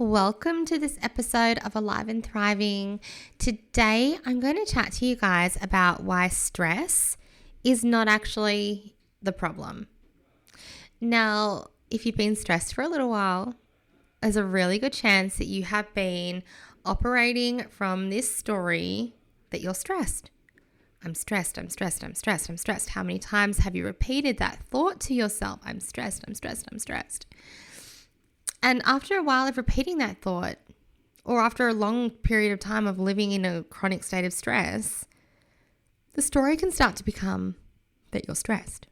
Welcome to this episode of Alive and Thriving. Today, I'm going to chat to you guys about why stress is not actually the problem. Now, if you've been stressed for a little while, there's a really good chance that you have been operating from this story that you're stressed. I'm stressed, I'm stressed, I'm stressed, I'm stressed. How many times have you repeated that thought to yourself? I'm stressed, I'm stressed, I'm stressed. And after a while of repeating that thought, or after a long period of time of living in a chronic state of stress, the story can start to become that you're stressed.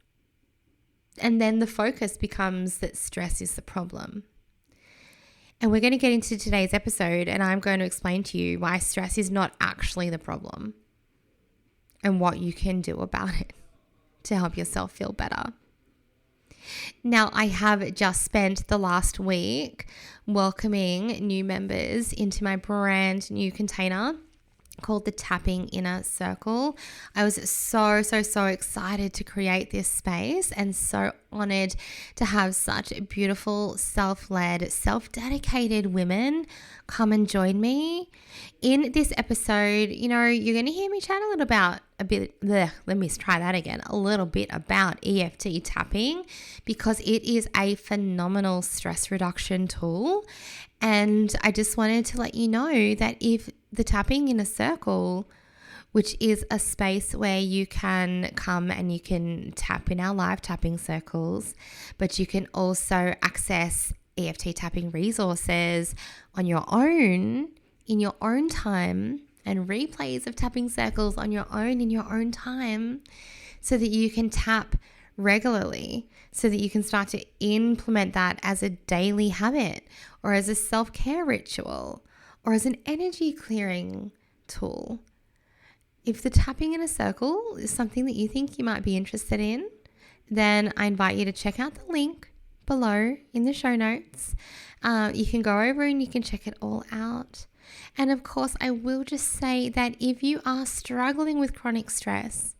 And then the focus becomes that stress is the problem. And we're going to get into today's episode, and I'm going to explain to you why stress is not actually the problem and what you can do about it to help yourself feel better. Now, I have just spent the last week welcoming new members into my brand new container called the Tapping Inner Circle. I was so excited to create this space and so honored to have such beautiful, self-led, self-dedicated women come and join me. In this episode, you're going to hear me chat a little bit about EFT tapping, because it is a phenomenal stress reduction tool. And I just wanted to let you know that if the Tapping Inner Circle, which is a space where you can come and you can tap in our live tapping circles, but you can also access EFT tapping resources on your own, in your own time, and replays of tapping circles on your own in your own time, so that you can tap regularly, so that you can start to implement that as a daily habit, or as a self-care ritual, or as an energy clearing tool. If the Tapping Inner Circle is something that you think you might be interested in, then I invite you to check out the link below in the show notes. You can go over and you can check it all out. And of course, I will just say that if you are struggling with chronic stress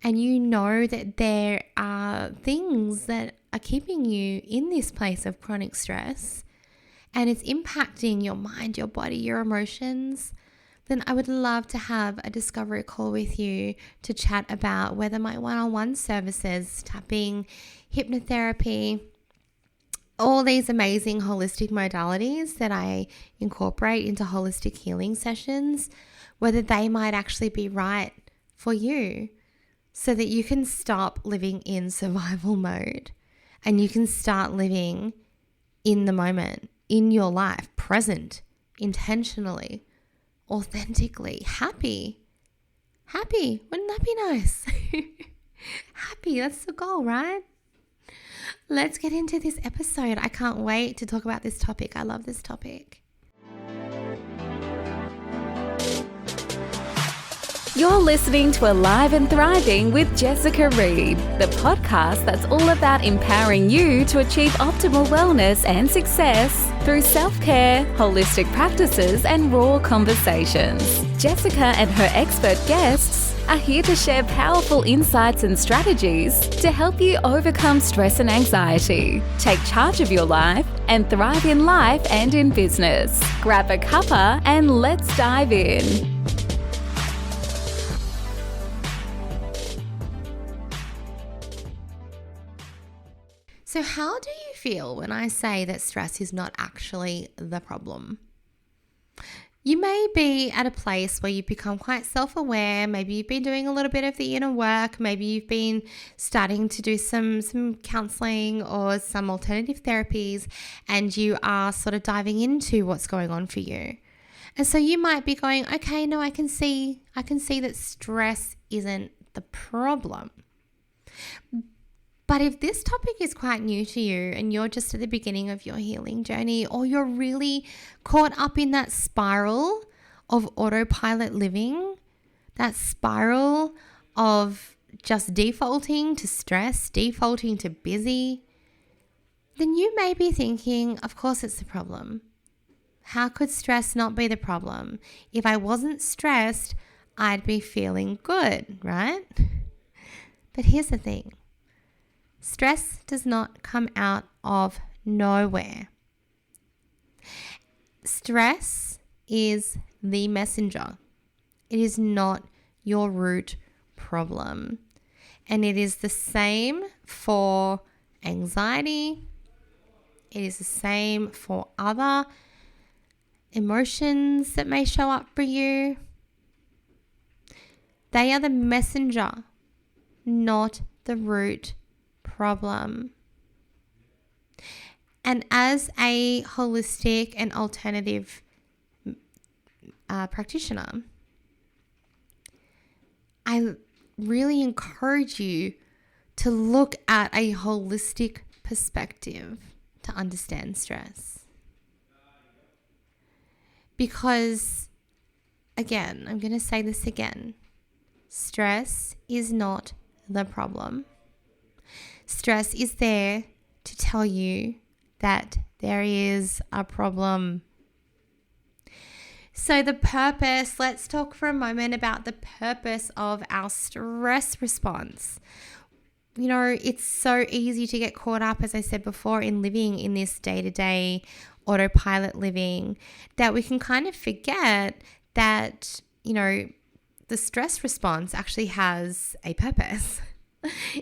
and you know that there are things that are keeping you in this place of chronic stress and it's impacting your mind, your body, your emotions, then I would love to have a discovery call with you to chat about whether my one-on-one services, tapping, hypnotherapy, all these amazing holistic modalities that I incorporate into holistic healing sessions, whether they might actually be right for you, so that you can stop living in survival mode and you can start living in the moment, in your life, present, intentionally, authentically, happy. Wouldn't that be nice? Happy, that's the goal, right? Let's get into this episode. I can't wait to talk about this topic. I love this topic. You're listening to Alive and Thriving with Jessica Reed, the podcast that's all about empowering you to achieve optimal wellness and success through self-care, holistic practices, and raw conversations. Jessica and her expert guests are here to share powerful insights and strategies to help you overcome stress and anxiety, take charge of your life, and thrive in life and in business. Grab a cuppa and let's dive in. So how do you feel when I say that stress is not actually the problem? You may be at a place where you've become quite self-aware. Maybe you've been doing a little bit of the inner work. Maybe you've been starting to do some counseling or some alternative therapies, and you are sort of diving into what's going on for you. And so you might be going, okay, no, I can see that stress isn't the problem. But if this topic is quite new to you and you're just at the beginning of your healing journey, or you're really caught up in that spiral of autopilot living, that spiral of just defaulting to stress, defaulting to busy, then you may be thinking, of course it's the problem. How could stress not be the problem? If I wasn't stressed, I'd be feeling good, right? But here's the thing. Stress does not come out of nowhere. Stress is the messenger. It is not your root problem. And it is the same for anxiety. It is the same for other emotions that may show up for you. They are the messenger, not the root problem. And as a holistic and alternative practitioner, I really encourage you to look at a holistic perspective to understand stress. Because, again, I'm going to say this again, stress is not the problem. Stress is there to tell you that there is a problem. So the purpose, let's talk for a moment about the purpose of our stress response. You know, it's so easy to get caught up, as I said before, in living in this day-to-day autopilot living that we can kind of forget that, you know, the stress response actually has a purpose.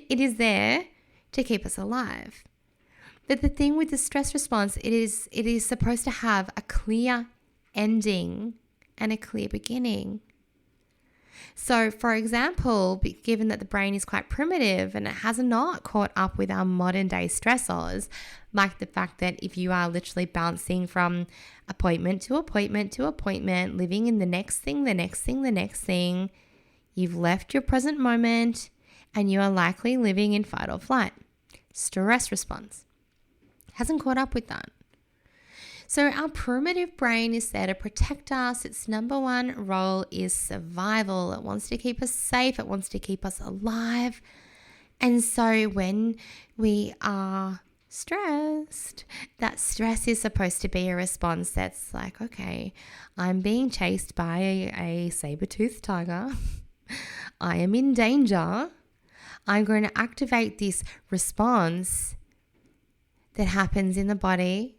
It is there to keep us alive. But the thing with the stress response, it is supposed to have a clear ending and a clear beginning. So, for example, given that the brain is quite primitive and it has not caught up with our modern day stressors, like the fact that if you are literally bouncing from appointment to appointment to appointment, living in the next thing, you've left your present moment and you are likely living in fight or flight. Stress response hasn't caught up with that. So our primitive brain is there to protect us. Its number one role is survival. It wants to keep us safe. It wants to keep us alive. And so when we are stressed, that stress is supposed to be a response that's like, okay, I'm being chased by a saber-toothed tiger. I am in danger. I'm going to activate this response that happens in the body,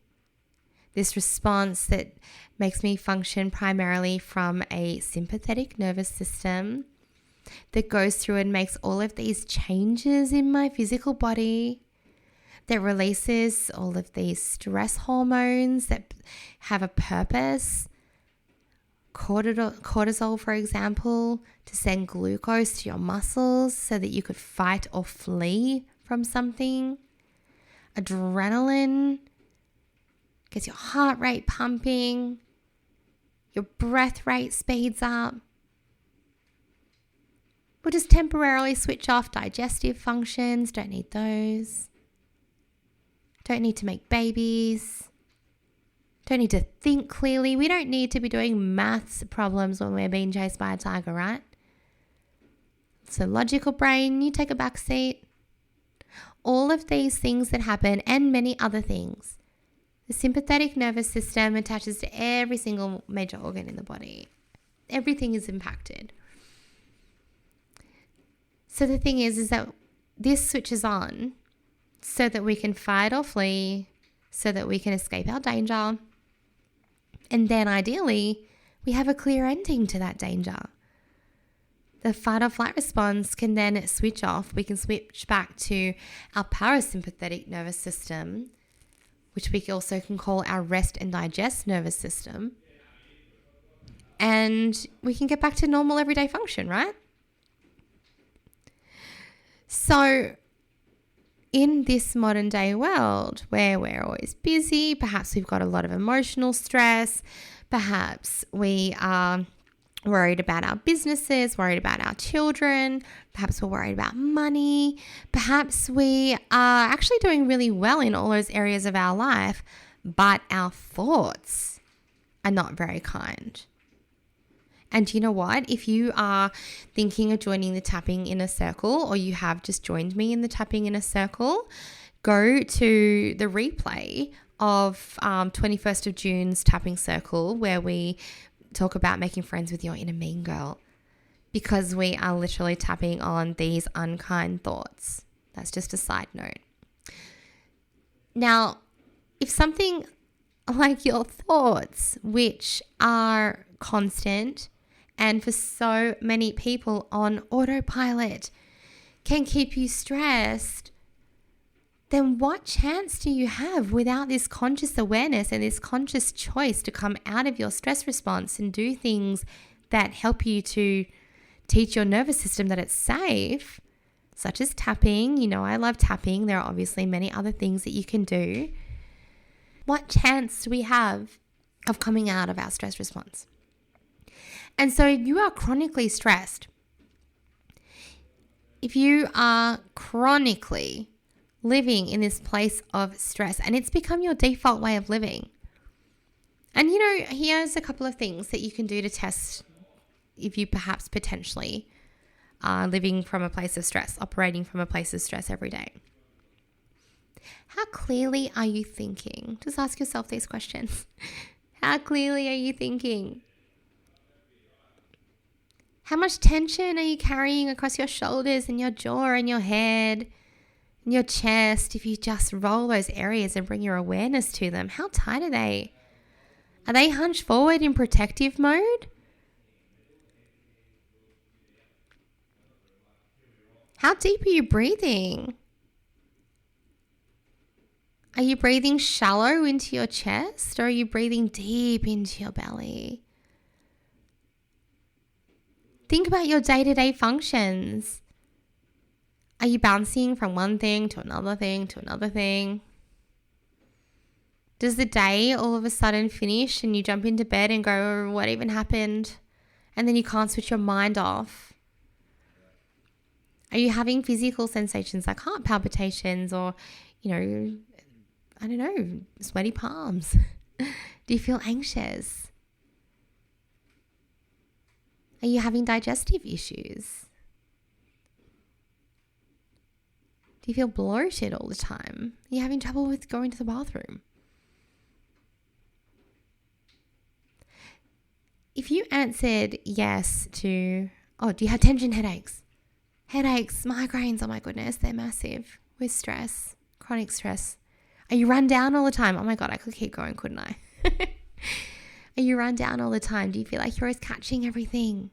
this response that makes me function primarily from a sympathetic nervous system that goes through and makes all of these changes in my physical body, that releases all of these stress hormones that have a purpose. Cortisol, for example, to send glucose to your muscles so that you could fight or flee from something. Adrenaline gets your heart rate pumping, your breath rate speeds up. We'll just temporarily switch off digestive functions, don't need those. Don't need to make babies. Don't need to think clearly. We don't need to be doing maths problems when we're being chased by a tiger, right? So logical brain, you take a back seat. All of these things that happen and many other things. The sympathetic nervous system attaches to every single major organ in the body. Everything is impacted. So the thing is that this switches on so that we can fight or flee, so that we can escape our danger. And then ideally, we have a clear ending to that danger. The fight or flight response can then switch off. We can switch back to our parasympathetic nervous system, which we also can call our rest and digest nervous system. And we can get back to normal everyday function, right? So in this modern day world where we're always busy, perhaps we've got a lot of emotional stress, perhaps we are worried about our businesses, worried about our children, perhaps we're worried about money, perhaps we are actually doing really well in all those areas of our life, but our thoughts are not very kind. And you know what? If you are thinking of joining the Tapping Inner Circle, or you have just joined me in the Tapping Inner Circle, go to the replay of 21st of June's Tapping Circle, where we talk about making friends with your inner mean girl, because we are literally tapping on these unkind thoughts. That's just a side note. Now, if something like your thoughts, which are constant and for so many people on autopilot, can keep you stressed, then what chance do you have without this conscious awareness and this conscious choice to come out of your stress response and do things that help you to teach your nervous system that it's safe, such as tapping? You know, I love tapping. There are obviously many other things that you can do. What chance do we have of coming out of our stress response? And so you are chronically stressed. If you are chronically living in this place of stress and it's become your default way of living, and you know, here's a couple of things that you can do to test if you perhaps potentially are living from a place of stress, operating from a place of stress every day. How clearly are you thinking? Just ask yourself these questions. How clearly are you thinking? How much tension are you carrying across your shoulders and your jaw and your head and your chest? If you just roll those areas and bring your awareness to them, how tight are they? Are they hunched forward in protective mode? How deep are you breathing? Are you breathing shallow into your chest or are you breathing deep into your belly? Think about your day-to-day functions. Are you bouncing from one thing to another thing to another thing? Does the day all of a sudden finish and you jump into bed and go, what even happened? And then you can't switch your mind off. Are you having physical sensations like heart palpitations or, you know, I don't know, sweaty palms? Do you feel anxious? Are you having digestive issues? Do you feel bloated all the time? Are you having trouble with going to the bathroom? If you answered yes to, do you have tension headaches? Headaches, migraines, oh my goodness, they're massive with stress, chronic stress. Are you run down all the time? Oh my God, I could keep going, couldn't I? Are you run down all the time? Do you feel like you're always catching everything?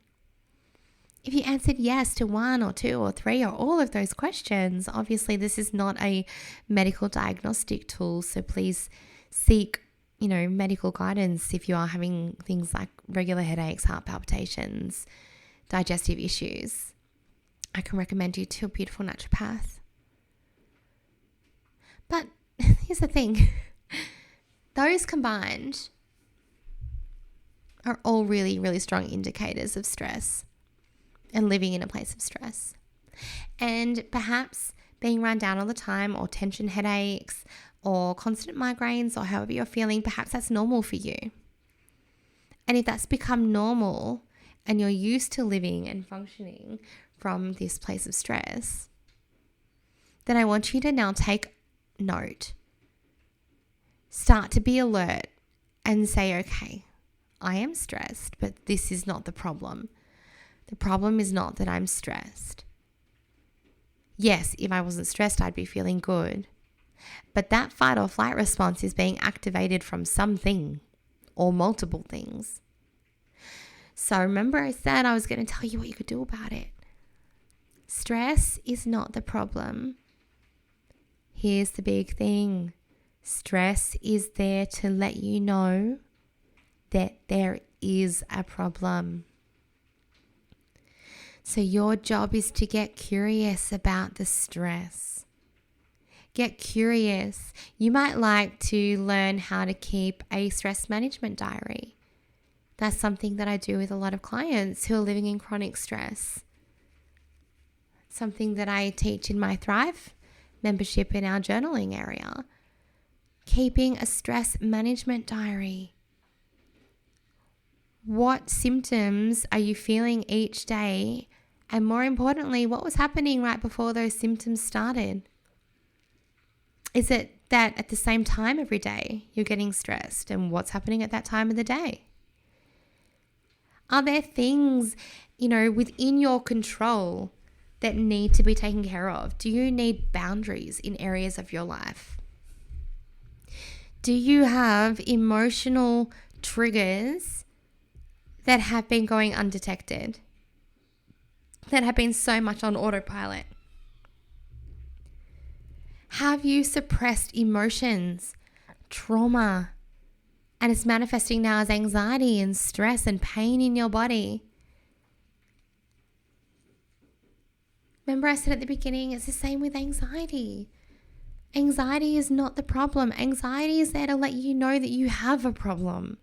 If you answered yes to 1 or 2 or 3 or all of those questions, obviously this is not a medical diagnostic tool, so please seek, medical guidance if you are having things like regular headaches, heart palpitations, digestive issues. I can recommend you to a beautiful naturopath. But here's the thing. Those combined are all really, really strong indicators of stress and living in a place of stress. And perhaps being run down all the time or tension headaches or constant migraines or however you're feeling, perhaps that's normal for you. And if that's become normal and you're used to living and functioning from this place of stress, then I want you to now take note. Start to be alert and say, okay, I am stressed, but this is not the problem. The problem is not that I'm stressed. Yes, if I wasn't stressed, I'd be feeling good. But that fight or flight response is being activated from something or multiple things. So remember I said I was going to tell you what you could do about it. Stress is not the problem. Here's the big thing. Stress is there to let you know that there is a problem. So your job is to get curious about the stress. Get curious. You might like to learn how to keep a stress management diary. That's something that I do with a lot of clients who are living in chronic stress. It's something that I teach in my Thrive membership in our journaling area. Keeping a stress management diary. What symptoms are you feeling each day? And more importantly, what was happening right before those symptoms started? Is it that at the same time every day you're getting stressed? And what's happening at that time of the day? Are there things, within your control that need to be taken care of? Do you need boundaries in areas of your life? Do you have emotional triggers that have been going undetected? That have been so much on autopilot? Have you suppressed emotions, trauma, and it's manifesting now as anxiety and stress and pain in your body? Remember I said at the beginning, it's the same with anxiety. Anxiety is not the problem. Anxiety is there to let you know that you have a problem.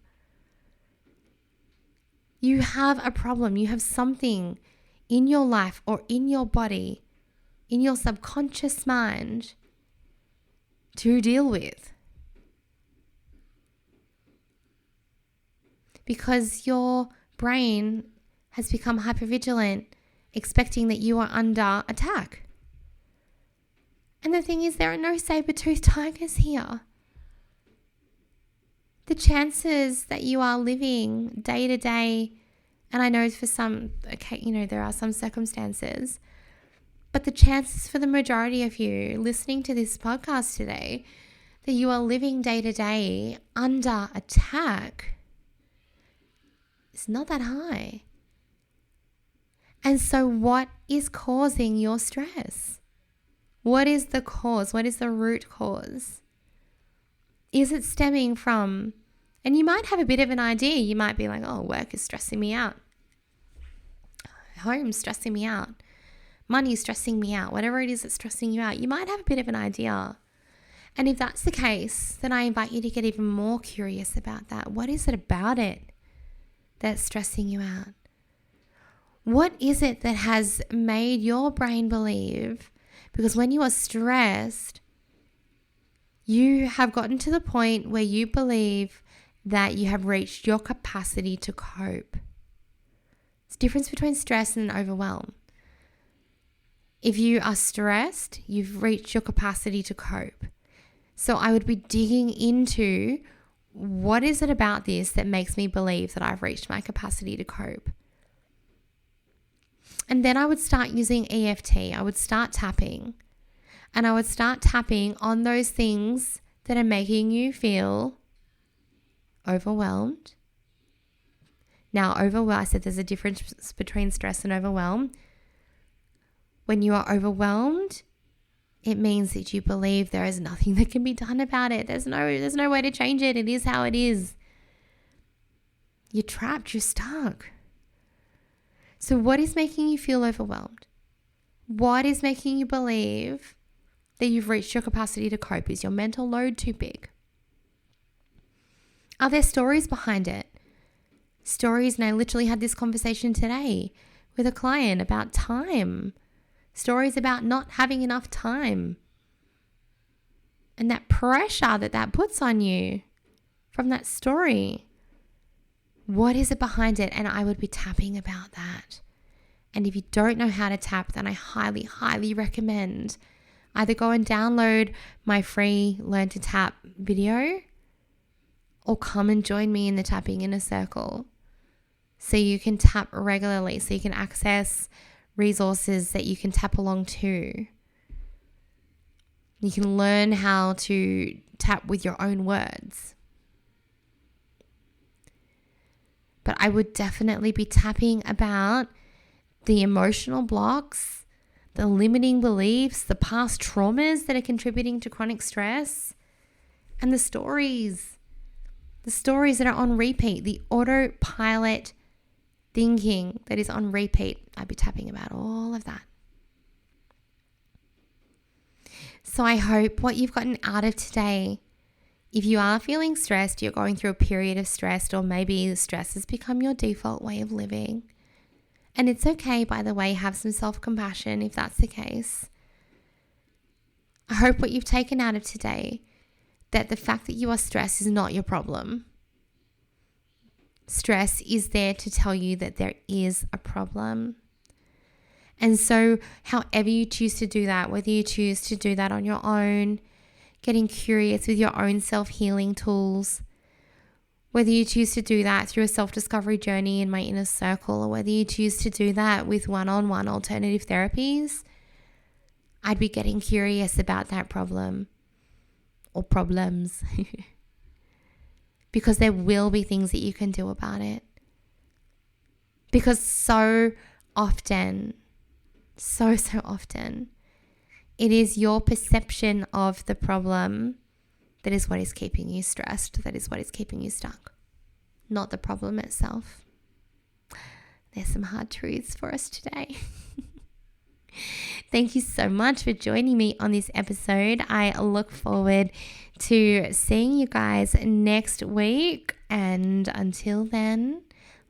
You have a problem. You have something in your life or in your body, in your subconscious mind to deal with. Because your brain has become hypervigilant, expecting that you are under attack. And the thing is, there are no saber-toothed tigers here. The chances that you are living day to day, and I know for some, there are some circumstances, but the chances for the majority of you listening to this podcast today that you are living day to day under attack is not that high. And so what is causing your stress? What is the cause? What is the root cause? Is it stemming from, and you might have a bit of an idea. You might be like, oh, work is stressing me out. Home's stressing me out. Money's stressing me out. Whatever it is that's stressing you out, you might have a bit of an idea. And if that's the case, then I invite you to get even more curious about that. What is it about it that's stressing you out? What is it that has made your brain believe? Because when you are stressed, you have gotten to the point where you believe that you have reached your capacity to cope. It's the difference between stress and overwhelm. If you are stressed, you've reached your capacity to cope. So I would be digging into, what is it about this that makes me believe that I've reached my capacity to cope? And then I would start using EFT. I would start tapping. And I would start tapping on those things that are making you feel overwhelmed. Now, I said there's a difference between stress and overwhelm. When you are overwhelmed, it means that you believe there is nothing that can be done about it. There's no way to change it. It is how it is. You're trapped. You're stuck. So what is making you feel overwhelmed? What is making you believe that you've reached your capacity to cope? Is your mental load too big? Are there stories behind it? Stories, and I literally had this conversation today with a client about time. Stories about not having enough time. And that pressure that puts on you from that story. What is it behind it? And I would be tapping about that. And if you don't know how to tap, then I highly, highly recommend either go and download my free Learn to Tap video or come and join me in the Tapping Inner Circle so you can tap regularly, so you can access resources that you can tap along to. You can learn how to tap with your own words. But I would definitely be tapping about the emotional blocks, the limiting beliefs, the past traumas that are contributing to chronic stress, and the stories that are on repeat, the autopilot thinking that is on repeat. I'd be tapping about all of that. So I hope what you've gotten out of today, if you are feeling stressed, you're going through a period of stress, or maybe stress has become your default way of living. And it's okay, by the way, have some self-compassion if that's the case. I hope what you've taken out of today, that the fact that you are stressed is not your problem. Stress is there to tell you that there is a problem. And so however you choose to do that, whether you choose to do that on your own, getting curious with your own self-healing tools, whether you choose to do that through a self-discovery journey in my inner circle, or whether you choose to do that with one-on-one alternative therapies, I'd be getting curious about that problem or problems. because there will be things that you can do about it. Because so often, so often, it is your perception of the problem that is what is keeping you stressed, that is what is keeping you stuck, not the problem itself. There's some hard truths for us today. Thank you so much for joining me on this episode. I look forward to seeing you guys next week. And until then,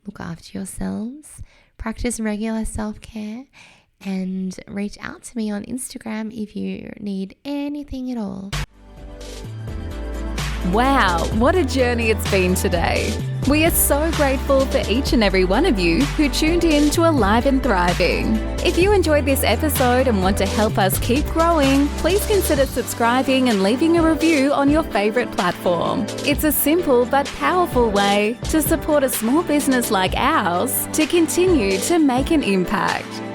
look after yourselves, practice regular self-care, and reach out to me on Instagram if you need anything at all. Wow, what a journey it's been today. We are so grateful for each and every one of you who tuned in to Alive and Thriving. If you enjoyed this episode and want to help us keep growing, please consider subscribing and leaving a review on your favourite platform. It's a simple but powerful way to support a small business like ours to continue to make an impact.